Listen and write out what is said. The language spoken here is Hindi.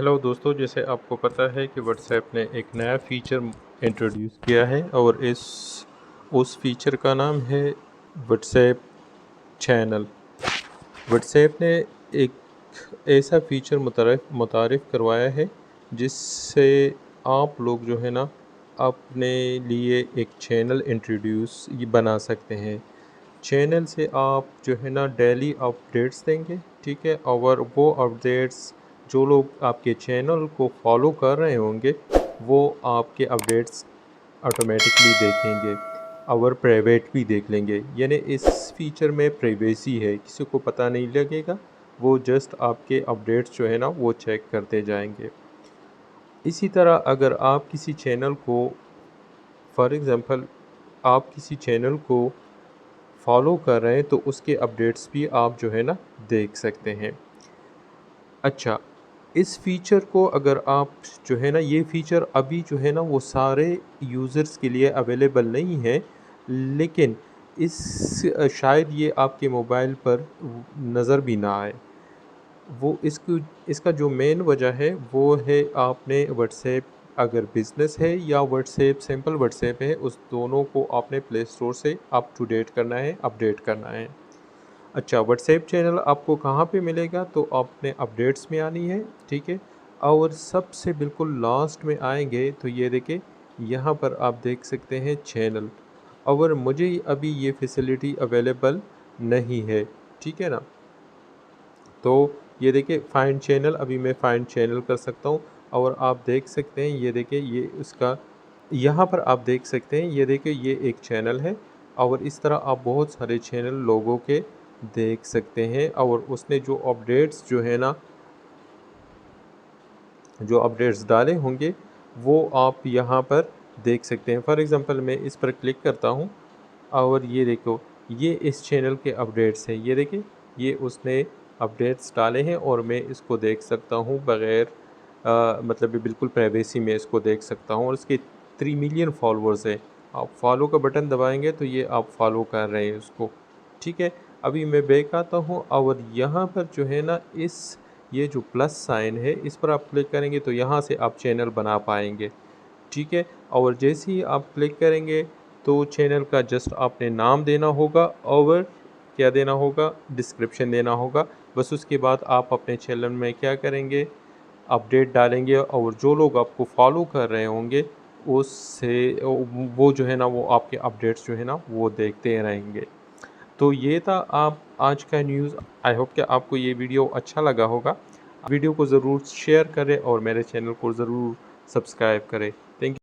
हेलो दोस्तों, जैसे आपको पता है कि व्हाट्सएप ने एक नया फ़ीचर इंट्रोड्यूस किया है और उस फ़ीचर का नाम है व्हाट्सएप चैनल। व्हाट्सएप ने एक ऐसा फ़ीचर मुतारिफ़ करवाया है जिससे आप लोग जो है ना अपने लिए एक चैनल इंट्रोड्यूस ये बना सकते हैं। चैनल से आप जो है ना डेली अपडेट्स देंगे, ठीक है? और वो अपडेट्स जो लोग आपके चैनल को फॉलो कर रहे होंगे वो आपके अपडेट्स ऑटोमेटिकली देखेंगे और प्राइवेट भी देख लेंगे। यानी इस फीचर में प्राइवेसी है, किसी को पता नहीं लगेगा, वो जस्ट आपके अपडेट्स जो है ना वो चेक करते जाएंगे। इसी तरह अगर आप किसी चैनल को फॉर एग्ज़ाम्पल आप किसी चैनल को फॉलो कर रहे हैं तो उसके अपडेट्स भी आप जो है ना देख सकते हैं। अच्छा, इस फ़ीचर को अगर आप जो है ना ये फ़ीचर अभी जो है ना वो सारे यूज़र्स के लिए अवेलेबल नहीं है, लेकिन शायद ये आपके मोबाइल पर नज़र भी ना आए। वो इसका जो मेन वजह है वो है आपने व्हाट्सएप अगर बिज़नेस है या व्हाट्सएप सिंपल व्हाट्सएप है, उस दोनों को आपने प्ले स्टोर से अप टू डेट करना है, अपडेट करना है। अच्छा, व्हाट्सएप चैनल आपको कहाँ पे मिलेगा? तो आपने अपडेट्स में आनी है, ठीक है? और सबसे बिल्कुल लास्ट में आएँगे तो ये देखिए, यहाँ पर आप देख सकते हैं चैनल। और मुझे अभी ये फैसिलिटी अवेलेबल नहीं है, ठीक है ना? तो ये देखिए फाइंड चैनल, अभी मैं फाइंड चैनल कर सकता हूँ और आप देख सकते हैं ये देखिए ये इसका यहाँ पर आप देख सकते हैं ये देखिए ये एक चैनल है और इस तरह आप बहुत सारे चैनल लोगों के देख सकते हैं और उसने जो अपडेट्स जो है ना जो अपडेट्स डाले होंगे वो आप यहाँ पर देख सकते हैं। फॉर एग्ज़ाम्पल मैं इस पर क्लिक करता हूँ और ये देखो ये इस चैनल के अपडेट्स हैं। ये देखिए ये उसने अपडेट्स डाले हैं और मैं इसको देख सकता हूँ बग़ैर मतलब ये बिल्कुल प्राइवेसी में इसको देख सकता हूँ और इसके 3 मिलियन फॉलोअर्स हैं। आप फॉलो का बटन दबाएँगे तो ये आप फॉलो कर रहे हैं उसको, ठीक है? अभी मैं बैक आता हूँ और यहाँ पर जो है ना ये जो प्लस साइन है इस पर आप क्लिक करेंगे तो यहाँ से आप चैनल बना पाएँगे, ठीक है? और जैसे ही आप क्लिक करेंगे तो चैनल का जस्ट आपने नाम देना होगा और क्या देना होगा, डिस्क्रिप्शन देना होगा। बस उसके बाद आप अपने चैनल में क्या करेंगे, अपडेट डालेंगे और जो लोग आपको फॉलो कर रहे होंगे उससे वो जो है ना वो आपके अपडेट्स जो है ना वो देखते रहेंगे। तो ये था आप आज का न्यूज़। आई होप कि आपको ये वीडियो अच्छा लगा होगा। वीडियो को ज़रूर शेयर करें और मेरे चैनल को ज़रूर सब्सक्राइब करें। Thank you.